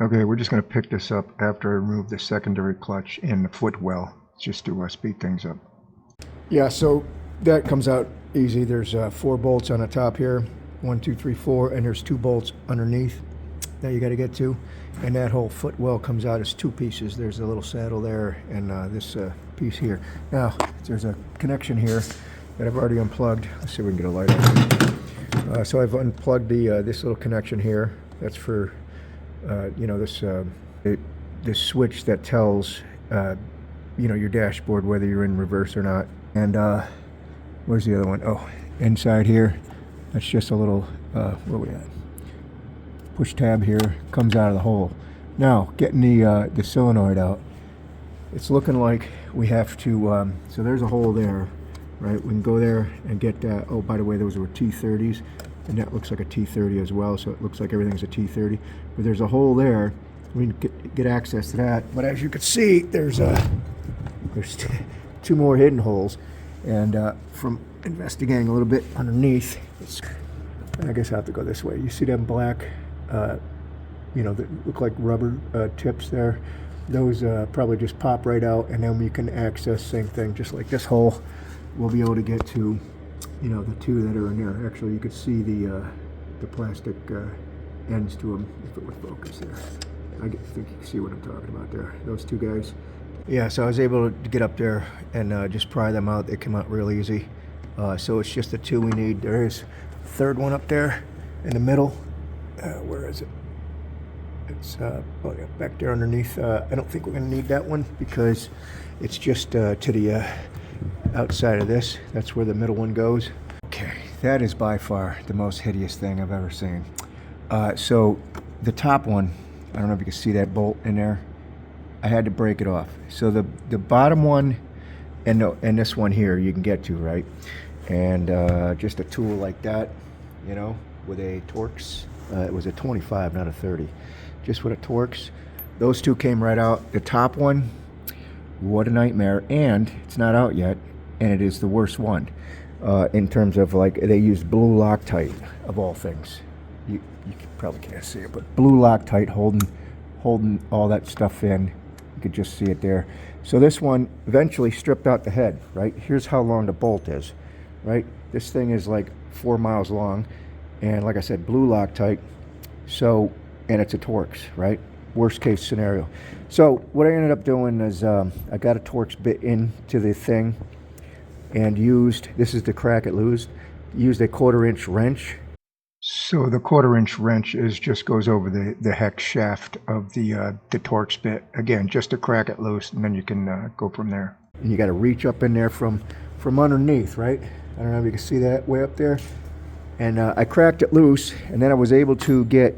Okay, we're just going to pick this up after I remove the secondary clutch and the footwell, just to speed things up. Yeah, so that comes out easy. There's 4 bolts on the top here, 1, 2, 3, 4, and there's 2 bolts underneath that you got to get to, and that whole footwell comes out as 2 pieces. There's a little saddle there and this piece here. Now there's a connection here that I've already unplugged. Let's see if we can get a light on. So I've unplugged the this little connection here. That's for you know, this switch that tells you know, your dashboard whether you're in reverse or not. And where's the other one? Oh, inside here, that's just a little where we at? Push tab here, comes out of the hole. Now getting the solenoid out, it's looking like we have to so there's a hole there, right? We can go there and get oh, by the way, those were T30s, and that looks like a T30 as well, so it looks like everything's a T30, but there's a hole there. We can get access to that, but as you can see, there's 2 more hidden holes, and from investigating a little bit underneath, I guess I have to go this way. You see them black you know, that look like rubber tips there? Those probably just pop right out, and then we can access, same thing, just like this hole, we'll be able to get to, you know, the 2 that are in there. Actually, you could see the plastic ends to them if it would focus there. I think you can see what I'm talking about there, those 2 guys. Yeah, so I was able to get up there and just pry them out. They come out real easy. So it's just the 2 we need. There is a 3rd one up there in the middle. Where is it? It's oh yeah, back there underneath. I don't think we're going to need that one because it's just to the outside of this. That's where the middle one goes. Okay, that is by far the most hideous thing I've ever seen. So the top one, I don't know if you can see that bolt in there. I had to break it off. So the bottom one and this one here you can get to, right? And just a tool like that, you know, with a Torx. It was a 25, not a 30. Just with a Torx. Those 2 came right out. The top one, what a nightmare. And it's not out yet. And it is the worst one. In terms of, like, they used blue Loctite, of all things. You probably can't see it, but blue Loctite holding all that stuff in. You could just see it there. So this one eventually stripped out the head, right? Here's how long the bolt is, right? This thing is like 4 miles long. And like I said, blue Loctite. So, and it's a Torx, right? Worst case scenario. So what I ended up doing is I got a Torx bit into the thing and used, this is to crack it loose, used a 1/4-inch wrench. So the 1/4-inch wrench just goes over the hex shaft of the Torx bit. Again, just to crack it loose, and then you can go from there. And you got to reach up in there from underneath, right? I don't know if you can see that way up there. And I cracked it loose, and then I was able to get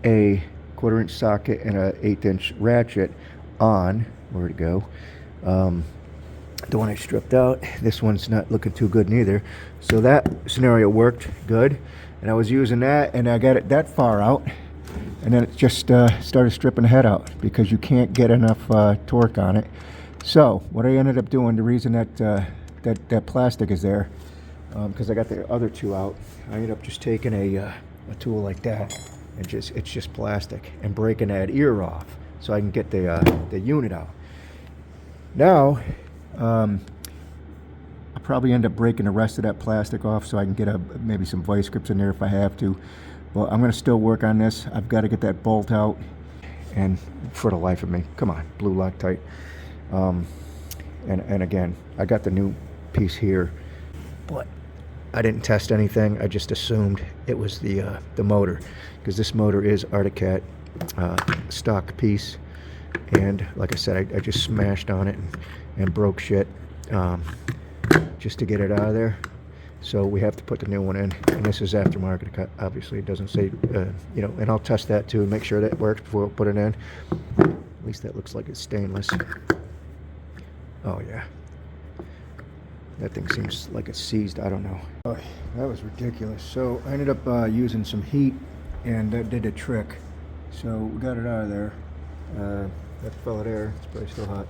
a 1/4-inch socket and a 1/8-inch ratchet on. Where'd it go? The one I stripped out. This one's not looking too good neither. So that scenario worked good, and I was using that, and I got it that far out, and then it just started stripping the head out because you can't get enough torque on it. So what I ended up doing, the reason that that plastic is there, because I got the other 2 out, I ended up just taking a tool like that, and it's just plastic, and breaking that ear off so I can get the unit out. Now I'll probably end up breaking the rest of that plastic off so I can get maybe some vice grips in there if I have to, but I'm going to still work on this. I've got to get that bolt out, and for the life of me, come on, blue Loctite. And again, I got the new piece here, but I didn't test anything. I just assumed it was the motor, because this motor is Arctic Cat stock piece, and like I said, I just smashed on it and broke shit just to get it out of there. So we have to put the new one in, and this is aftermarket. Obviously, it doesn't say, you know, and I'll test that too and make sure that works before I put it in. At least that looks like it's stainless. Oh yeah. That thing seems like it's seized. I don't know. Oh, that was ridiculous. So I ended up using some heat, and that did a trick. So we got it out of there. That fella there, it's probably still hot.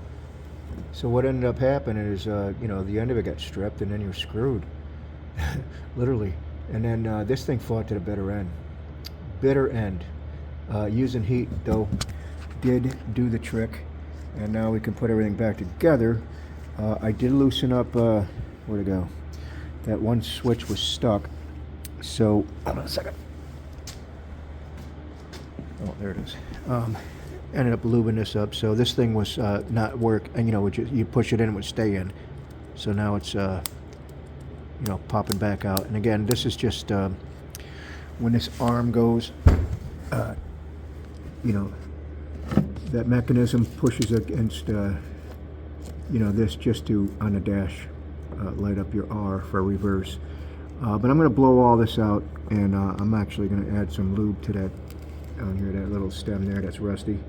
So what ended up happening is, you know, the end of it got stripped, and then you're screwed. Literally. And then this thing fought to the bitter end. Bitter end. Using heat, though, did do the trick. And now we can put everything back together. I did loosen up, where'd it go? That one switch was stuck. So, hold on a second. Oh, there it is. Ended up lubing this up. So this thing was not work, and you push it in, it would stay in. So now it's, popping back out. And again, this is just when this arm goes, that mechanism pushes against, this just to, on the dash, light up your R for reverse. But I'm going to blow all this out, and I'm actually going to add some lube to that, down here, that little stem there that's rusty.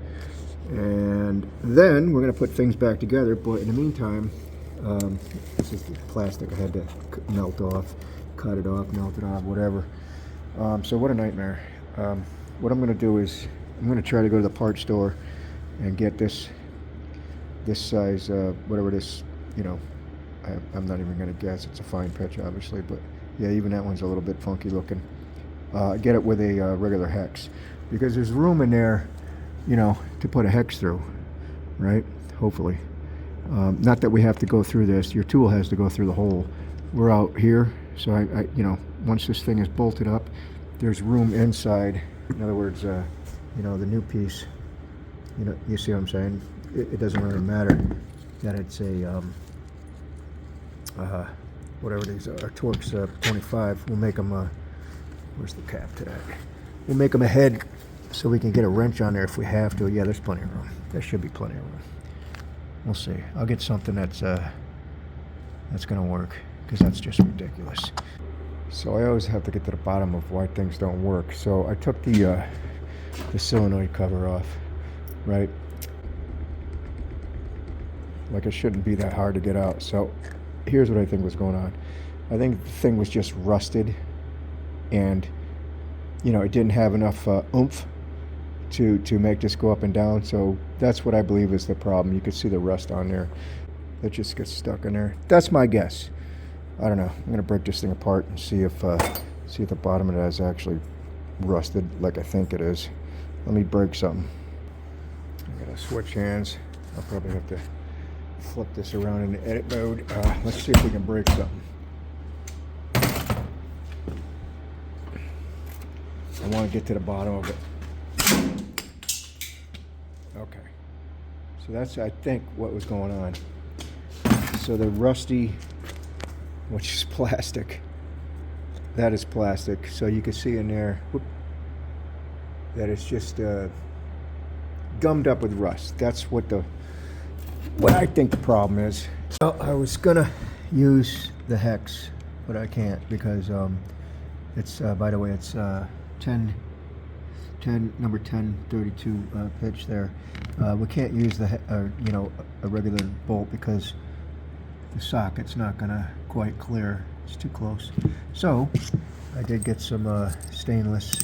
And then we're going to put things back together, but in the meantime, this is the plastic I had to melt off, cut it off, melt it off, whatever. So what a nightmare. What I'm going to do is I'm going to try to go to the part store and get this size, whatever this, I'm not even going to guess. It's a fine pitch, obviously, but yeah, even that one's a little bit funky looking. Get it with a regular hex, because there's room in there, to put a hex through, right? Hopefully. Not that we have to go through this. Your tool has to go through the hole. We're out here, so I once this thing is bolted up, there's room inside. In other words, the new piece, you see what I'm saying? It doesn't really matter that it's a, whatever these are, Torx 25. We'll make them, where's the cap to that? We'll make them a head so we can get a wrench on there if we have to. Yeah, there's plenty of room. There should be plenty of room. We'll see. I'll get something that's going to work, because that's just ridiculous. So I always have to get to the bottom of why things don't work. So I took the solenoid cover off, right? Like, it shouldn't be that hard to get out. So here's what I think was going on. I think the thing was just rusted, and it didn't have enough oomph to make this go up and down. So that's what I believe is the problem. You can see the rust on there. It just gets stuck in there. That's my guess. I don't know. I'm gonna break this thing apart and see if the bottom of it is actually rusted like I think it is. Let me break something. I'm gonna switch hands. I'll probably have to flip this around in the edit mode. Let's see if we can break something. I want to get to the bottom of it. Okay. So that's, I think, what was going on. So the rusty, which is plastic, that is plastic. So you can see in there, that it's just gummed up with rust. That's what I think the problem is. So I was gonna use the hex, but I can't, because it's by the way, it's number 1032 pitch there. We can't use the a regular bolt, because the socket's not gonna quite clear. It's too close. So I did get some stainless,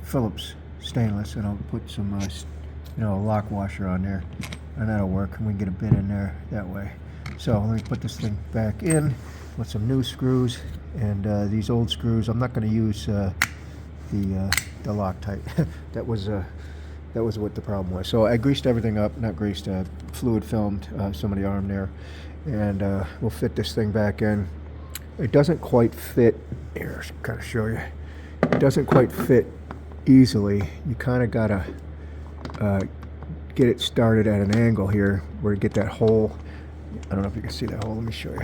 Phillips stainless, and I'll put some a lock washer on there, and that'll work, and we can get a bit in there that way. So let me put this thing back in with some new screws, and these old screws. I'm not going to use the Loctite. that was what the problem was. So I greased everything up, not greased, fluid filmed some of the arm there, and we'll fit this thing back in. It doesn't quite fit. Here, I'll kind of show you. It doesn't quite fit easily. You kind of gotta get it started at an angle here, where you get that hole. I don't know if you can see that hole. Let me show you.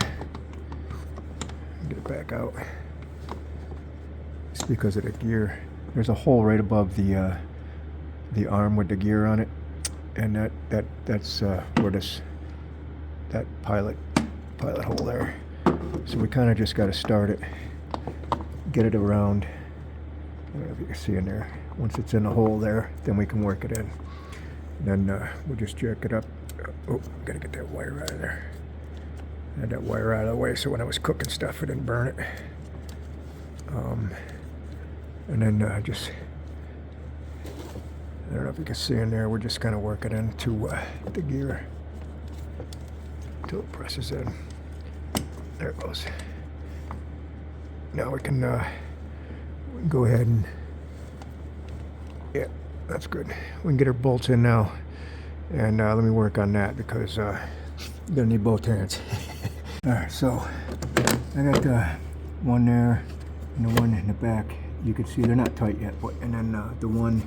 Get it back out. It's because of the gear. There's a hole right above the arm with the gear on it, and that's where that pilot hole there. So we kind of just got to start it, get it around. I don't know if you can see in there. Once it's in the hole there, then we can work it in. And then we'll just jack it up. Oh, gotta get that wire out of there. I had that wire out of the way so when I was cooking stuff, it didn't burn it. And then just, I don't know if you can see in there, we're just kind of working into the gear until it presses in. There it goes. Now we can we can go ahead and, yeah, that's good. We can get our bolts in now. And let me work on that because you're gonna need both hands. All right, so I got the one there and the one in the back. You can see they're not tight yet, but and then the one,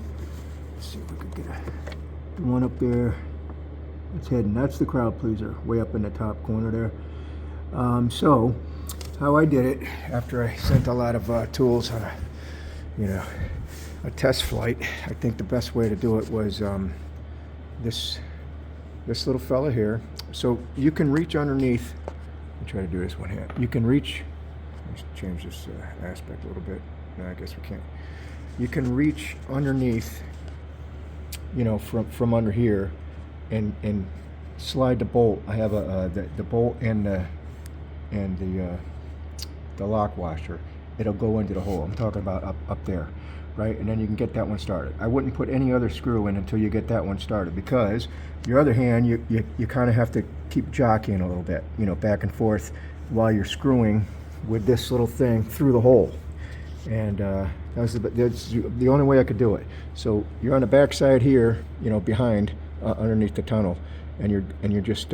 let's see if we could get the one up there. It's hidden. That's the crowd pleaser, way up in the top corner there. So how I did it after I sent a lot of tools on a test flight, I think the best way to do it was this little fella here. So you can reach underneath. I'll try to do this one hand. You can reach. Let's change this aspect a little bit. No, I guess we can't. You can reach underneath, from under here, and slide the bolt. I have the bolt and the lock washer. It'll go into the hole. I'm talking about up there, right? And then you can get that one started. I wouldn't put any other screw in until you get that one started, because your other hand, you kind of have to keep jockeying a little bit, back and forth while you're screwing with this little thing through the hole. And that's the only way I could do it. So you're on the back side here, behind, underneath the tunnel, and you're just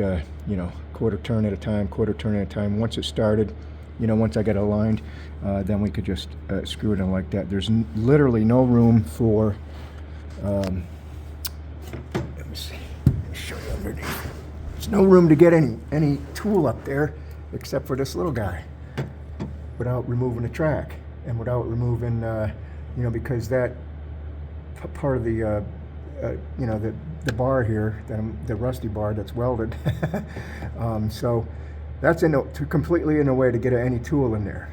quarter turn at a time. Once it's started, once I get it aligned, then we could just screw it in like that. There's literally no room for let me see, let me show you underneath. There's no room to get any tool up there except for this little guy, without removing the track and without removing because that part of the the bar here, the rusty bar that's welded. So that's completely in a way to get any tool in there,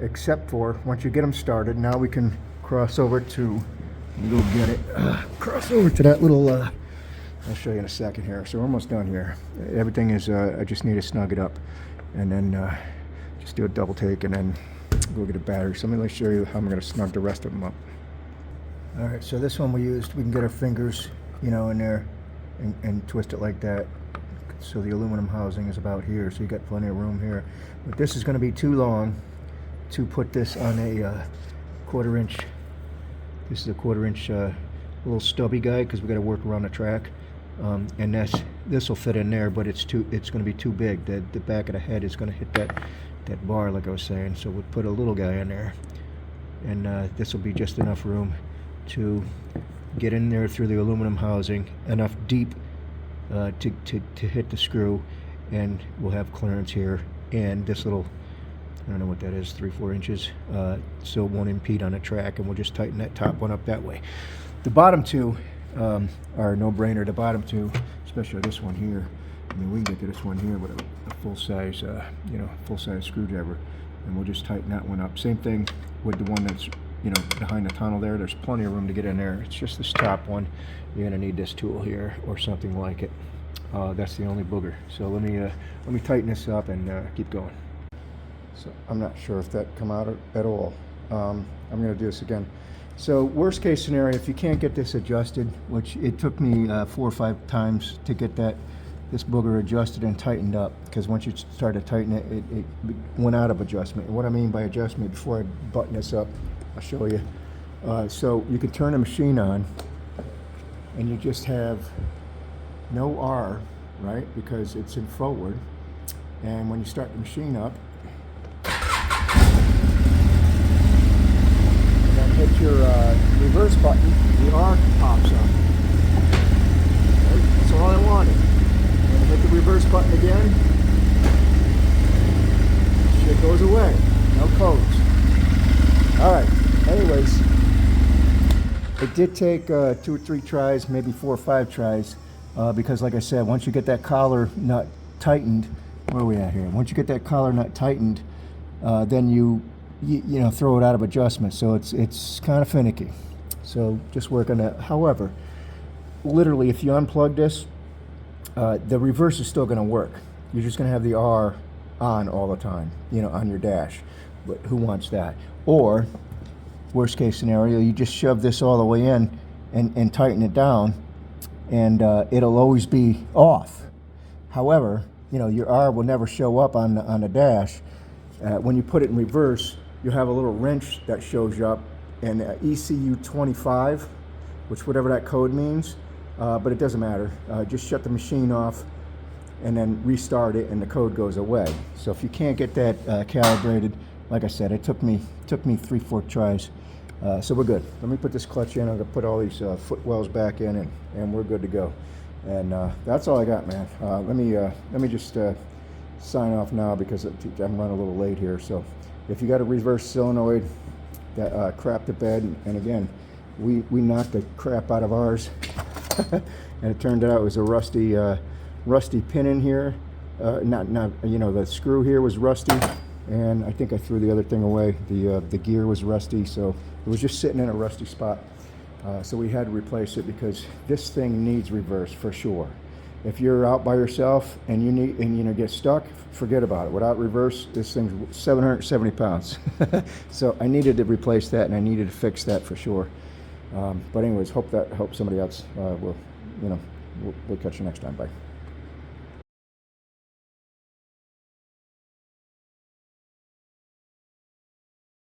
except for once you get them started. Now we can cross over to, go get it, cross over to that little, I'll show you in a second here. So we're almost done here. Everything is, I just need to snug it up, and then just do a double take and then go get a battery. So let me show you how I'm going to snug the rest of them up. All right, so this one we can get our fingers, in there and twist it like that. So the aluminum housing is about here, so you got plenty of room here. But this is going to be too long to put this on a quarter-inch. This is a quarter-inch little stubby guy, because we got to work around the track. And this will fit in there, but it's going to be too big. The back of the head is going to hit that bar, like I was saying. So we'll put a little guy in there, and this will be just enough room to get in there through the aluminum housing, enough deep to hit the screw, and we'll have clearance here. And this little, I don't know what that is, 3-4 inches, so it won't impede on the track, and we'll just tighten that top one up that way. The bottom two are no-brainer. The bottom two, especially this one here, I mean, we can get to this one here with a full-size, full-size screwdriver, and we'll just tighten that one up. Same thing with the one that's, behind the tunnel there. There's plenty of room to get in there. It's just this top one. You're gonna need this tool here or something like it. That's the only booger. So let me tighten this up and keep going. So I'm not sure if that come out at all. I'm gonna do this again. So worst case scenario, if you can't get this adjusted, which it took me 4 or 5 times to get this booger adjusted and tightened up, because once you start to tighten it, it went out of adjustment. And what I mean by adjustment, before I button this up, I'll show you. So you can turn the machine on, and you just have no R, right? Because it's in forward. And when you start the machine up, and then hit your reverse button, the R pops up. Right? That's all I wanted. And hit the reverse button again, shit goes away. No codes. All right. Anyways, it did take 2 or 3 tries, maybe 4 or 5 tries, because like I said, once you get that collar nut tightened, where are we at here? Once you get that collar nut tightened, then you throw it out of adjustment. So it's kind of finicky. So just work on that. However, literally, if you unplug this, the reverse is still going to work. You're just going to have the R on all the time, on your dash. But who wants that? Or worst case scenario, you just shove this all the way in and tighten it down, and it'll always be off. However, your R will never show up on the dash. When you put it in reverse, you have a little wrench that shows up an ECU 25, which whatever that code means, but it doesn't matter. Just shut the machine off and then restart it, and the code goes away. So if you can't get that calibrated, like I said, it took me 3-4 tries. So we're good. Let me put this clutch in. I'm gonna put all these footwells back in, and we're good to go. And that's all I got, man. Let me just sign off now because I'm running a little late here. So if you got a reverse solenoid that crap to bed, and again, we knocked the crap out of ours, and it turned out it was a rusty pin in here. Not you know, the screw here was rusty, and I think I threw the other thing away. The gear was rusty, so it was just sitting in a rusty spot. So we had to replace it because this thing needs reverse for sure. If you're out by yourself and you get stuck, forget about it. Without reverse, this thing's 770 pounds. So I needed to replace that, and I needed to fix that for sure. But anyways, hope somebody else will. We'll catch you next time. Bye.